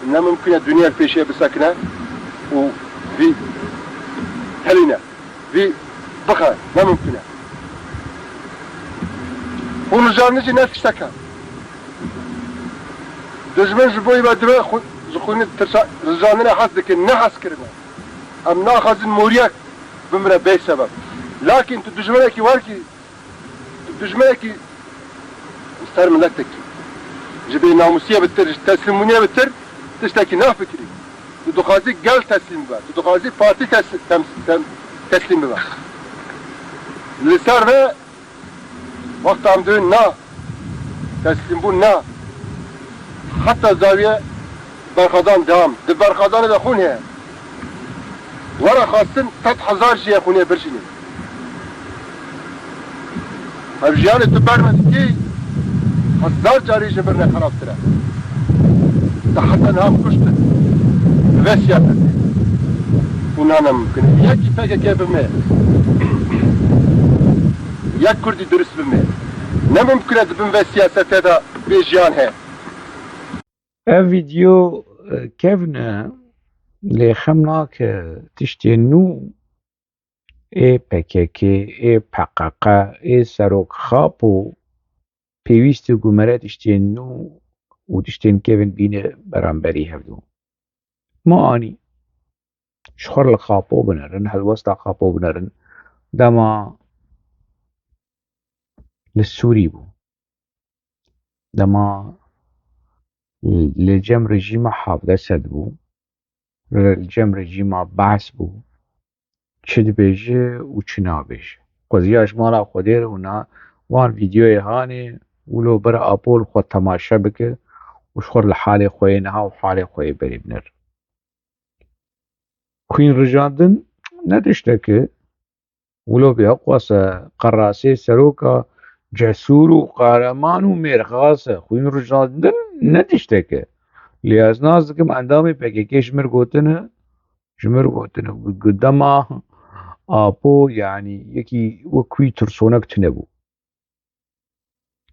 نممكن الدنيا الفيشية بسكنة وفي هلينا في بقى نممكن ونرجع نجي ناس اشتكى دجمن جبوي بدري زخوني رجعنا حسدك النحس كرنا ام ناخذ موريك بمرا بي سبب لكن تدجمنكي واركي تدجمنكي مستر ملتك جبي ناموسية بتر تسلمونية بتر تشتكي نا فكري تدخازي قال تسليم بها تدخازي بارتي تسليم بها اللي صار به وقت عم دون نا تسليم بون نا حتى زاوية برخدان دام دي برخدان دا خونها ورا خاصن 3000 جي خونها برشيني هبجياني تبار مسكي 1000 جاري جبرنا خراب ترى حتى نام كشت بس يا فتي ونانا ممكن ياكي فاكا كيف بمي ياك كردي درس بمي نممكن ادبن في السياسة هذا بيجيان هي فيديو كيفنا اللي خمناك تشتينو اي بكيكي اي بحقاقا اي سروك خابو بيويستو قمرات تشتينو وتشتين كيفن بين برانبري هفدو ما اني شخور الخابو بنرن هالوسط خابو بنرن دما للسوري بو دما للجم رجيم حافظ أسد بو للجم رجيم بعث بو چد بيجي وچنا بيجي قضياش مالا خودير هنا وان فيديو هاني ولو برا أبول خود تماشا بك وشخور لحالي خوي نها وحالي خوي بري بنر خوين رجاندن ندشتك ولو بيقوص قراسي سروكا جسور وقارمان وميرخاص خوين رجاندن ندشتك لياز نازكم اندامي بكيكي جمر قوتنا قدما آبو يعني يكي وكوي ترسونك تنبو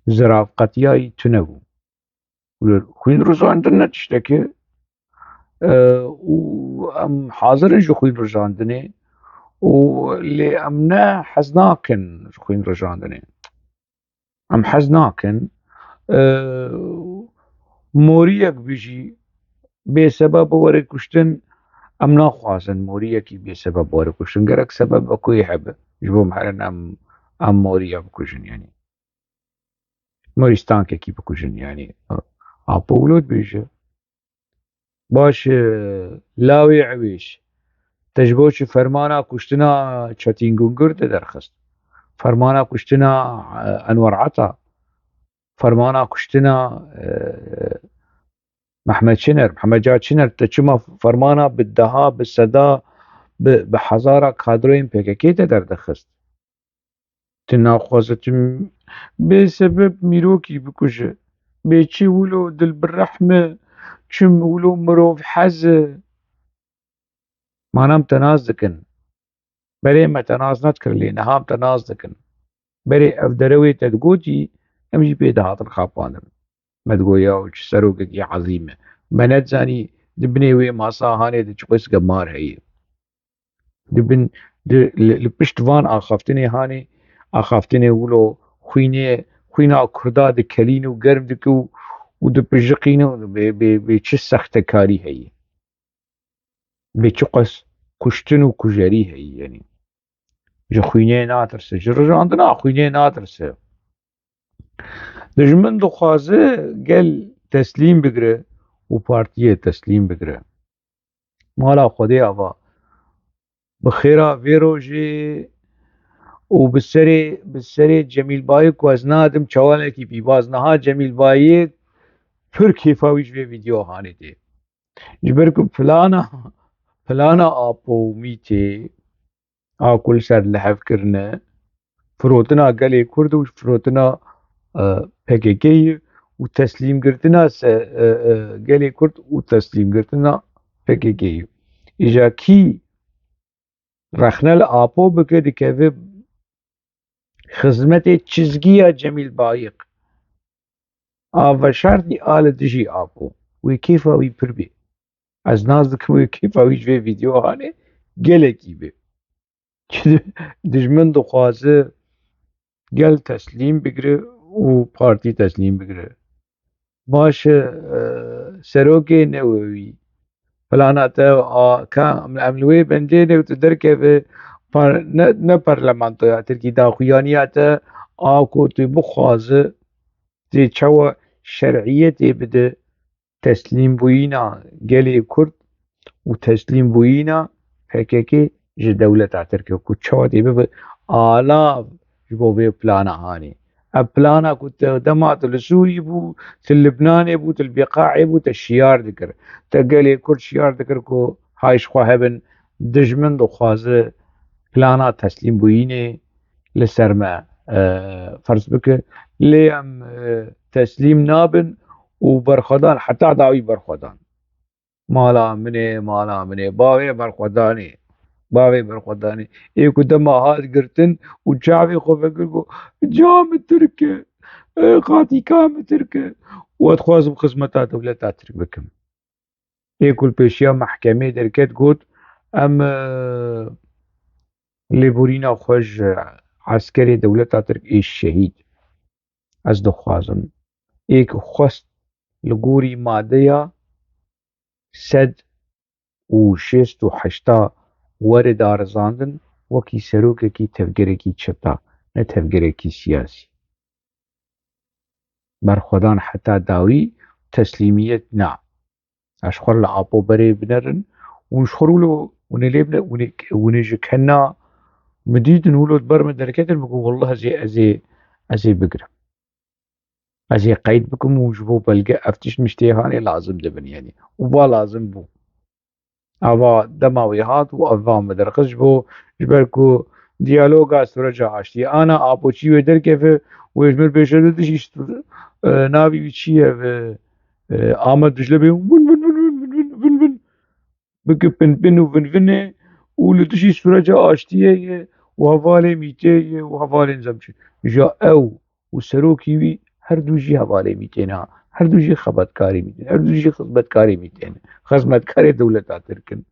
زراف قطياي تنبو خوين رجاندن ندشتك وام حاضر جو خوين رجاندني واللي امنا حزناكن خوين رجاندني ام حزناكن موريك بيجي بسبب وري كشتن ام ناخوازن موريكي بسبب وري كشتن قرك سبب اكو يحب جبو محلن ام موريا بكشن يعني موريستان كي بكشن يعني ابولود بيجي باش لاوي عويش تجبوش فرمانا كشتنا تشاتينغونغر درخست فرمانا كشتنا انور عطا فرمانا كشتنا محمد جاد شنر تشما فرمانا بالدها بالسدا بحزارة كادروين بيكاكيتا دردخست تناخوزت بسبب ميروكي بكوشة بيشي ولو دل بالرحمة شم ولو مروف حز ما نام تنازدكن بري ما تناز نتكر لي نهام تنازدكن بري افدروي تدقوتي امجي بيدا هات الخاباندن مدقويا وش سروقك عظيمة منات زاني دبني وي ماسا هاني دجقس قمار هي دبن لبشت فان اخافتني هاني اخافتني ولو خوينا كردا دكلين وقرم دكو ودبجقينو بيش سخت كاري هي بيشقس كشتن وكجري هي يعني جخويني ناترسه جرجاندنا خويني ناترسه دجمن دخوازه قال تسليم بقره وبارتيه تسليم بقره مالا خودي ابا بخيرا فيروجي وبالسري جميل بايك وزنادم چوالكي بيبازنها جميل بايك پر كيفاويش في فيديو هاني دي جبركم فلانا ابو ميتي كل سر لحف كرنا فروتنا قالي كرد وفروتنا PKK'yi وتسليم قرتنا قالي كرد وتسليم قرتنا PKK'yi إجا كي رخنا الآبو بكده كيف خدمت چizgiya جميل بايق و شرطي آل دجي آبو وكيفا وي بربي از ناز دکم کی پاویش وی ویدیو هانه gelekî bê dijmin dixwaze gel teslîm bigire û partî teslîm bigire. Baş e serokê newe wî filana te ka em li wê bendê ne tu derkeve ne parlamentoya Tirkî daxuyaniya te a ku tu bixwaze tê çawa şerعiyetê bide teslîmbûyîna gelê Kurd û teslîmbûyîna PKK ji dewleta Tirkiye ku çawa tê bibe alav ji bo vê plana hanê. Ev plana ku te dema tu li Sûrî bû, tu li Libnanê bû, tu li Bêqaê bû, te şiyar dikir. Te gelê Kurd şiyar dikir ku hayşxwe hebin dijmin dixwaze plana teslîmbûyînê li ser me ferz bike lê em teslîm nabin û berxwedan heta dawî berxwedan. Mala min ê, mala min ê, bavê berxwedanê, bavê berxwedanê. Ê ku dema hat girtin û çavê xwe vekir got ca min Tirk e, qatîka min Tirk e û ez dixwazim xizmeta dewleta Tirk bikim. Ê ku li pêşiya mehkemê derket got em lêborîna xwe ji eskerê dewleta Tirk ê şehîd. Ez dixwazim ê ku xwest li gorî madeya 168 werê darizandin wekî serokekî tevgerekî çeta ne tevgerekî siyasî. Berxwedan heta dawî teslîmiyet na. Ez xwe li Apo berê binerin û ji xwe rûlo hûn ê lê bine hûn ê ji kena min dîtin wilo ber min derketin bikin wallah ez ê bigirim. Ez ê qeyd bikim û ji bo belge eftîş min ji tê hanê lazim dibin yenî û va lazim bû. Ava dema wê hat û ev va midirxist ji ber ku diyaloga Siroca Aştî ana Apo çî wê derkeve wê ji min pêşe dijî navê wî çi ye Amed Dijlebê win win win win win bike pin û vinvinê û li dijî Siroca Aştîyê ye û hevalê Mîtê ye û hevalên Zemçî. Ja ew û serokî wî her du jî hevalê Mîtê ne, her du jî xebatkarê Mîtê, her du jî xizmetkarê Mîtê ne, xizmetkarê dewleta Tirk in.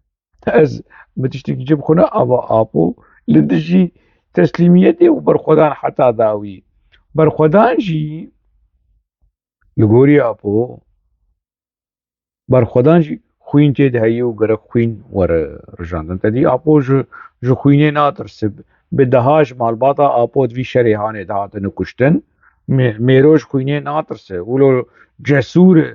Ez bi tiştekî ce bixwe ne ava Apo li dijî teslîmiyetê û berxwedan heta dawî. Berxwedan jî li gorî Apo berxwedan jî xwîn tê de heye û gerek xwîn were rijandin. Te dî Apo ji xwînê natirse. Bi deha ji malbata Apo di vî şerê hanê de hatine kuştin. Mêro ji xwînê natirse. Wilo cesûr e.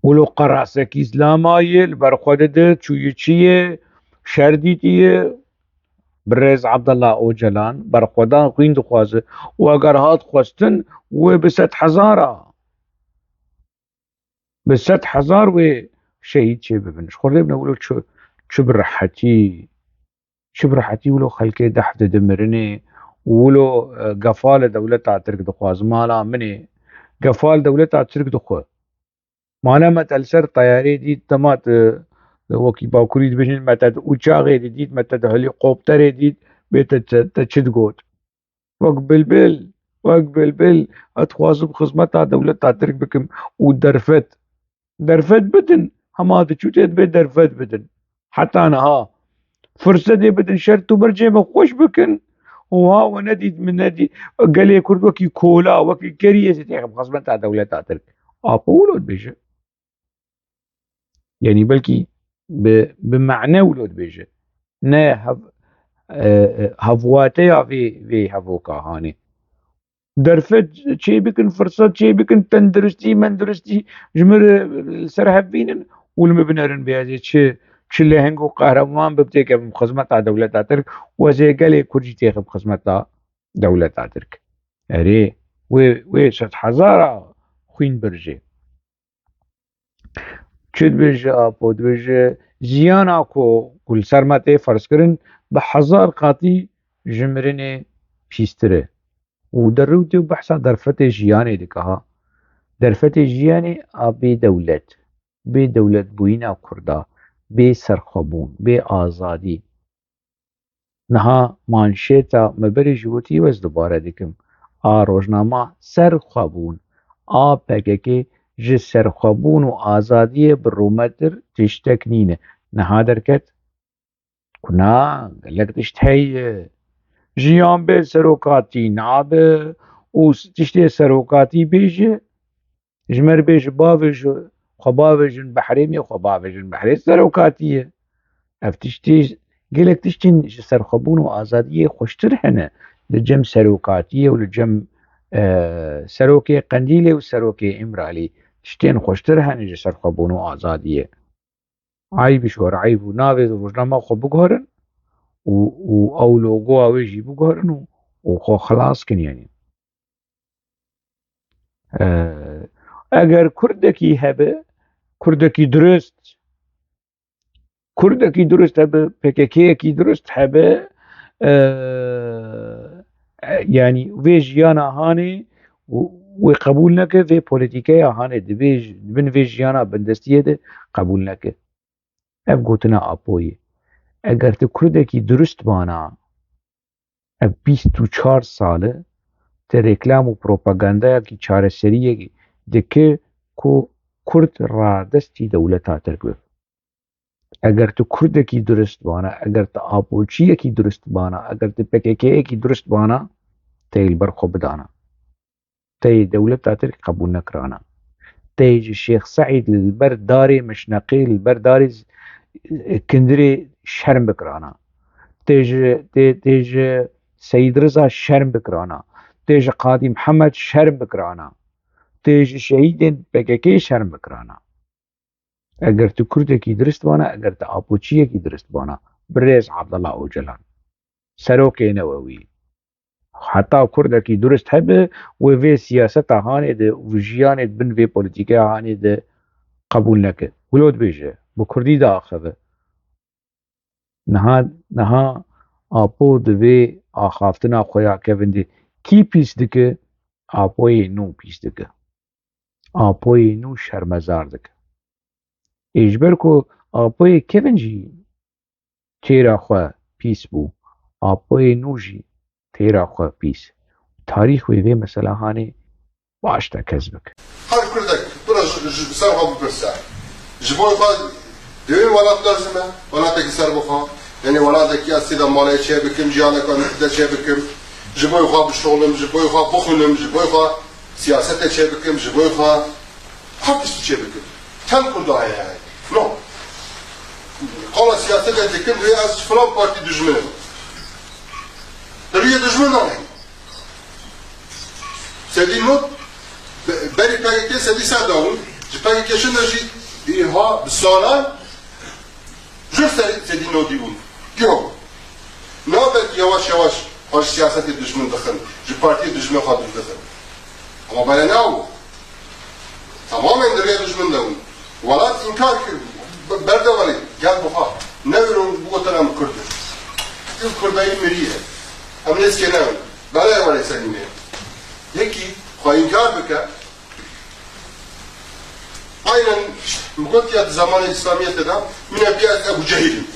Wilo qerasekî Îslamayê li ber xwe dide çûyî çi ye şer dîtiye Birêz Ebdullah Öcalan berxwedan xwîn dixwaze û eger hat xwestin wê bi 100,000 bi 100,000 wê şehîd çê bibin. Ji xwe lê bine wilo çi bi rehetî wilo xelkê deh didin mirinê û wilo gefalê dewleta Tirk dixwaze. Mala min ê gefal dewleta Tirk dixwe. Mala me te li ser teyarê dît dema tu wekî bakurî dibêjin me te di uçaxê de dît, me te di helîkopterê dît bê te çi digot. Wek bilbil ez dixwazim xizmeta dewleta Tirk bikim û derfet bidin hema diçûtê divê derfet bidin. Heta niha firsetê bidin şert û mircê me xweş bikin û ha we nedît min nedît gelê Kurd wekî kola wekî keriyê tê xem xizmeta dewleta Tirk. Apo wilo dibêje. Yani belkî bi mene wilo dibêje ne hevwateya vê hevoka hanê. Derfet çê bikin, firset çê bikin, tenduristî menduristî ji min re li ser hev bînin û li me binerin bê ez ê çi leheng û qehreman bib têkevim xizmeta dewleta Tirk û ez ê gelê Kurd jî têxim xizmeta dewleta Tirk. Erê wê 100,000 xwîn birîjê. Çi dibêje Apo dibêje jiyana ku li ser me tê ferzkirin bi 1000 qatî ji mirinê pîstir e. û derrewtê û behsa derfetê jiyanê dike ha. Derfetê jiyanê a bêdewlet, bêdewletbûyîna Kurda, bê serxwebûn, bê azadî. Niha manşêta me berê jî wetî wez dubare dikim. A rojnama serxwebûn, PKK ji serxwebûn û azadiyê bi rûmetir tiştek nîne. Niha derket ku na gelek tişt heye. Jiyan bê serokatî nabe û tiştê serokatî bêje ji me re bê ji bavê ji xwe bavê jin behrê xwe bavê jin behrê serokatî ye. Ev tiştê gelek tiştên ji serxwebûn û azadiyê xweştir hene li cem serokatiyê û li cem serokê Qendîlê û serokê İmralî tiştên xweştir hene ji serxwebûn û azadiyê. Eybî şor eyb û navê rojnama xwe biguherin û ew logoya wê jî biguherin û xwe xilas kin yanî. Eger Kurdekî hebe, Kurdekî durist hebe, PKK'yekî durist hebe, yanî vê jiyana hanê wê qebûl neke, vê polîtîkeya hanê dibin vê jiyana bindestiyê de qebûl neke. Ev gotina Apoyê. Eger tu Kurdekî durist bana, ev 24 sal e te rêklam û propagandayekî çareseriyekî dike ku Kurd radestî dewleta Tirk be. Eger tu Kurdekî durist bana, eger tu Apoçiyekî durist bana, eger tu PKK'yekî durist bana, te li ber xwe bidana. Te yê dewleta Tirk qebûl nekirana. Te yê ji Şêx Seîd li ber darê Mişneqê, li ber darê Kindirê şerm bikirana. Tê ji Seyîd Riza şerm bikirana. Tê ji Qadî Mihemed şerm bikirana. Tê ji şehîdên PKK şerm bikirana. Eger tu Kurdekî durist bana, eger tu Apoçiyekî durist bana, Birêz Abdullah Öcalan, serokê ne we wî. Heta Kurdekî durist hebe wê vê siyaseta hanê de û jiyanê bin vê polîtîkeya hanê de qebûl neke. Wilo dibêje, bi Kurdî de axeve. Niha Apo di vê axaftina xwe ya kevin de kî pîs dike? Apoyê nû pîs dike. Apoyê nû şermezar dike. Ji ber ku Apoyê kevin jî têra xwe pîs bû, Apoyê nû jî têra xwe pîs. Tarîx wê vê mesela hanê baş te kes bike. Her Kurdek, biraz ser xwe bipirse. Ji bo xwe divê welat derzime, welatekî ser bixwe. Yani welatekî ez sêda malê çê bikim, ciyaneka me çê bikim. Ji bo xwe bişolim, ji bo xwe bixwînim, ji bo xwe siyasetê çê bikim, ji bo xwe her tiştî çê bikim. Ten Kurda heye yani. No. Qala siyasetê dikim divê ez ji filan partî dijminim. Divê dijmin nane. Sedî not berî PKK sedî ser dawin, ji PKK şinde jî îha bi salan jir sedî nodî bûn. Yok. Nabet yavaş yavaş her siyasetê dijmin dixin, ji partiyê dijmin xwe dixin. Ama böyle ne oldu? Tamamen derya düşman da. Valat inkar kir. Berdevali. Gel buha. Ne verun bu otaram Kürt'ü. İlk Kürt'ayı miriye. Ama neske ne verun? Böyle var esenine. Yeki, ha inkar bike. Aynen mukatiyat zamanı İslamiyet'te de münebiyat Ebu Cehil'im.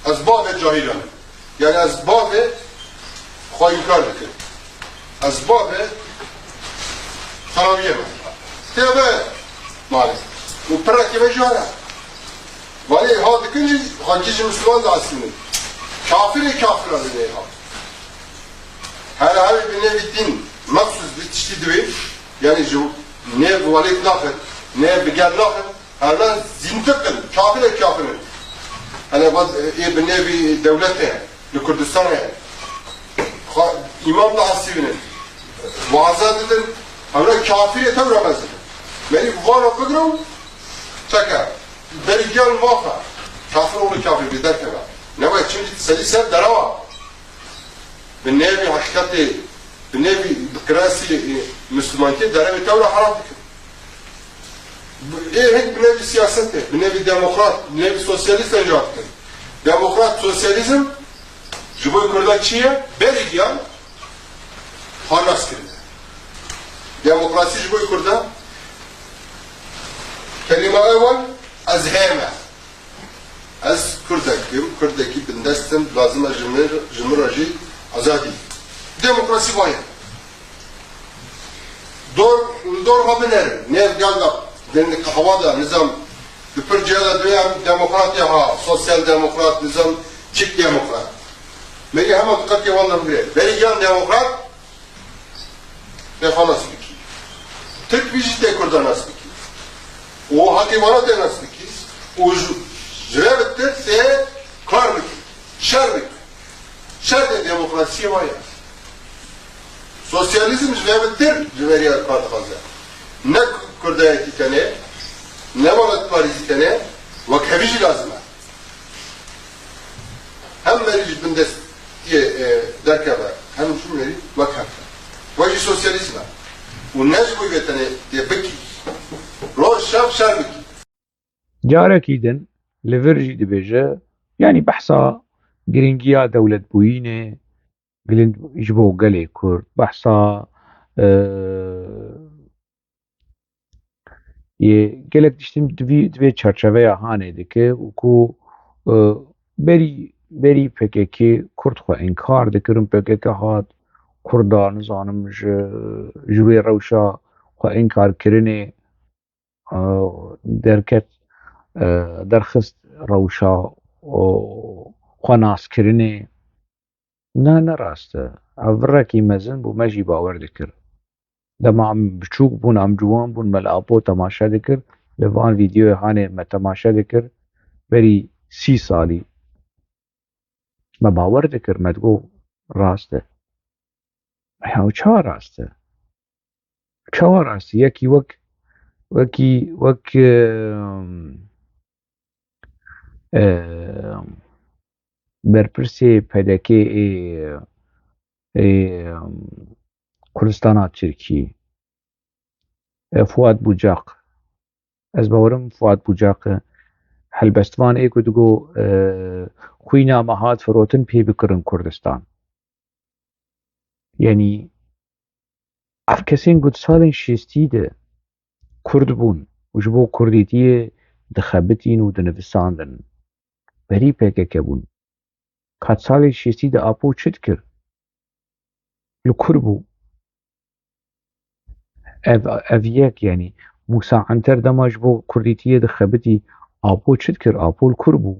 Azbab-ı cahilanım. Yani azbab-ı ha inkar bike. Azbab-ı Taraviye mi? Tevbe maalesef. Bu pırakime jara. Vali ha dikince hakici Müslüman da aslında. Kafir-i kafir adı ne ha. Her bir nevi din maksus bitişti diye. Yani ne bu vali nakır, ne biger nakır. Herden zintektir. Kafir-i kafirin. Hani bir nevi devlete, Kürdistan'a. İmam da asibinin. Vaazat edin. Havra kafiriye tabi ramazı. Beni vana bıgırım, çeker. Beni gel vafa. Kafir oğlu kafir bir derke var. Ne var? Şimdi seni sen darava. Bir nevi hakikati, bir nevi krasi Müslüman ki daravi tabi haram dikir. Hek bir nevi siyaseti, bir nevi demokrat, bir nevi sosyalist encattır. Demokrat, sosyalizm, Jiboy Kurdakçıya, beri gel, hanas kirin. Demokrasi ji bo Kurda kelime evvel ez heme ez Kurdekim, Kurdekî bindestim lazım jimir jî azadî. Demokrasi vayê. دور هبنر نيف قالك لأن هوادا نظام ببرجالة دوام ديمقراطيا ها سوسيال ديمقراط نظام çift ديمقراط مری هم دقتی والله بگیره بری جان دموکرات به خلاص بکی Türk vizit de kurdan nasıl biki o hakimana de nasıl biki o jürebettir se kar biki şer biki şer de demokrasi var ya sosyalizm jürebettir jüveriya kartı fazla ne kurdaya iki tane ne valat Paris'i tane vakhevici lazım hem merici bindes دركبه هم شو مري وكافة واجي سوسياليزم والناس بو يتني يبكي روح شاف شاربكي جارك إذن لفرجي دبيجة يعني بحثا جرينجيا دولة بوينة قلن يجبو قلي كورد بحثا قلت دشتم دوی چرچوه هانه دکه وکو بری PKK Kurd xwe inkar dikirin PKK hat Kurda nizanim ji wê rewşa xwe inkarkirinê derket derxist rewşa xwe naskirinê ne rast e ev virekî mezin bû me jî bawer dikir dema em biçûk bûn em ciwan bûn me li Apo temaşe dikir li van vîdyoyê hanê me temaşe dikir berî 30 salî me bawer dikir me digot rast e ew çawa rast e çawa rast e yekî wek berpirsê PDK ê Kurdistana Tirkî Fuad Bucaq ez bawerim Fuad Bucaq helbestvanê ku digot xwîna me hat firotin pê bikirin Kurdistan yanî ev kesên ku di salên şêstî de Kurd bûn û ji bo kurdîtiyê dixebitin û dinivisandin berî PKK bûn ka di salên şêstî de Apo çi dikir li kur bû ev yek yanî Musa Enter dema ji bo kurdîtiyê dixebitî Apo çi dikir Apo li kur bû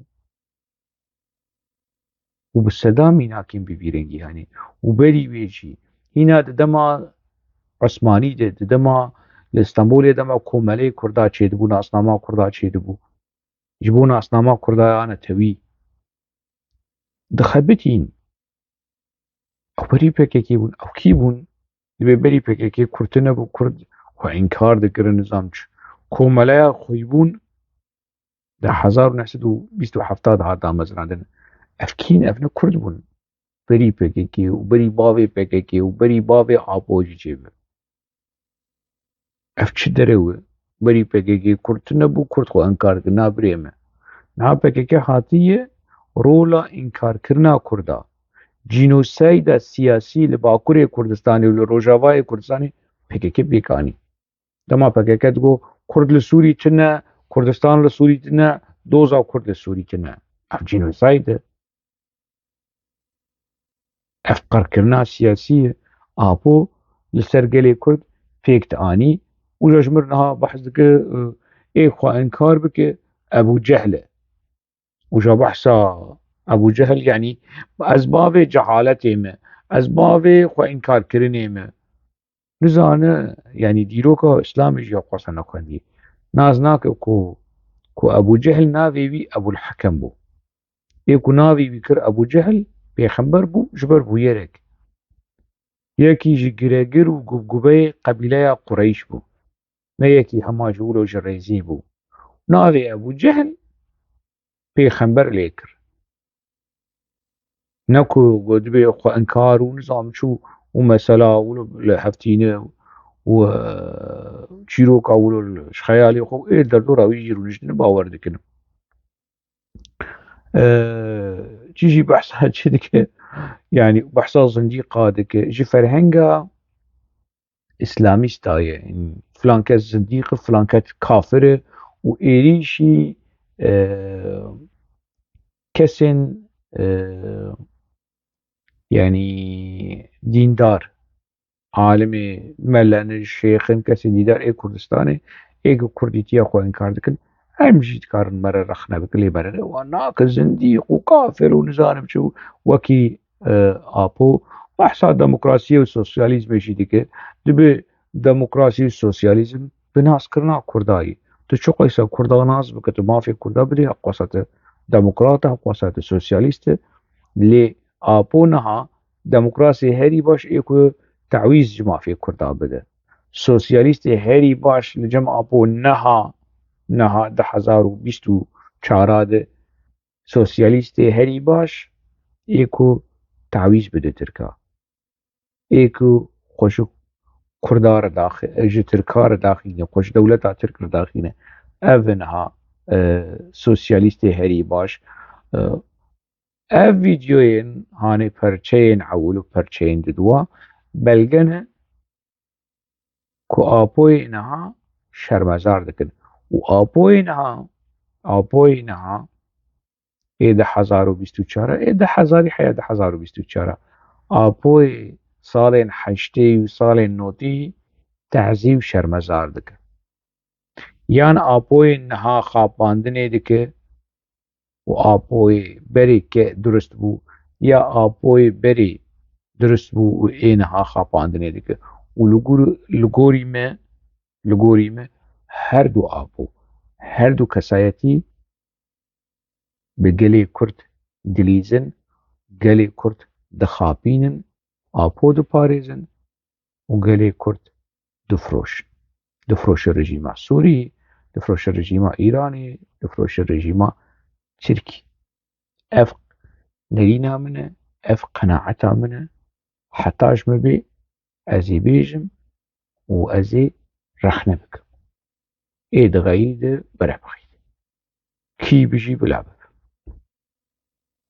û bi sedamî nakin bibîrin gihanî û berî wê jî hîna di dema Osmanî de di dema li Stenbolê dema komeleyê Kurda çêdibû nasnama Kurda çêdibû ji bo nasnama Kurdayane tewî dixebitin ew berî PKK bûn ew kî bûn divê berî PKK Kurd nebû Kurd xwe inkar dikirin nizam çi komeleya xwîbûn di 1927 hat damezrandin ev kîn ev ne Kurd bûn berî PKK û berî bavê PKK û berî bavê Apo jî çêbir ev çi derew e berî PKK Kurd nebû Kurd xwe inkar kir na birê me niha PKK hatiye rola înkarkirina Kurda cînoseyda siyasî li Bakurê Kurdistanê û li Rojavayê Kurdistanê PKK pêkanî dema PKK digot Kurd li Sûrî tune Kurdistan li Sûrî tune doza Kurd li Sûrî tune ev cînoseyt e ev qerkirina siyasî ye Apo li ser gelê Kurd pêk dianî û ji mir niha behs dike ê xwe inkar bike Ebu Cehl e û ji behsa Ebu Cehl yanî ez bavê cehaletê me ez bavê xwe înkarkirinê me nizane yanî dîroka Îslamê jî xwesa nexwendî naz nake ku Ebu Cehl navê wî Ebûlhekem bû ê ku navê wî kir Ebu Cehl pêxember bû ji ber bûyerek yekî ji giregir û gubgubeyê qebîleya Qureyş bû ne yekî hema ji wilo ji rêzî bû navê Ebu Cehl pêxember lê kir ne ku divê xwe inkar û nizam çû û mesela wilo li heftîne û çîroka wilo ji xeyalê xwe ê derdora wî jî rûniştîne bawer dikin çi jî behsa çi dike yanî behsa zindîqa dike ji ferhenga İslamîsta ye filan kes zindîq e filan kes kafir e û êrîşî kesên yanî dîndar عالمي ملن شيخن كسي ديدار اي كردستاني اي كرديتيا خو انكار دكن هم جيت كارن مرة رخنا بكلي مرة وناك زنديق وكافر ونزانم شو وكي آبو بحثا ديمقراطية وسوسياليزم يشي ديكي دبي ديمقراطية وسوسياليزم بناس كرنا كرداي تشو قيسا كردا ناس بكتو ما في كردا بدي حق وسط ديمقراطة حق وسط سوسياليست لي آبو نها ديمقراطي هري باش ايكو تعويز جماعة في كردا بده سوسياليست هري باش لجمع آبو نها 2024 ده سوسياليست هري باش ايكو تعويز بده تركا ايكو خوش كردار داخل اجي تركار داخلين خوش دولتا ترك داخلين اونها سوسياليست هري باش اف فيديوين هاني پرچين عولو پرچين ددوا بلگنه كو آبوي نها شرمزار دكن و آبوي نها ايده 1024 ايده حزاري حياده 1024 آبوي سالين حشتي و سالين نوتي تعزيب شرمزار دكن یان آبوی نها خاپاندنه دکه و آبوی بری که درست بو یا آبوی بری درست بو و اینها خاپاندنه دکه و لگوری me her du آبو her du kesayetî bi gelê Kurd dilîzin gelê Kurd dixapînin apo diparêzin û gelê Kurd difroşin difroşe rejîma Sûrî difroşe rejîma Îranê difroşe rejîma Tirkî ev nerîna min e ev qenaeta min e heta ji me bê ez ê bêjim û ez ê rexne bikim ê dixeyî di berevxî kî bijî bila be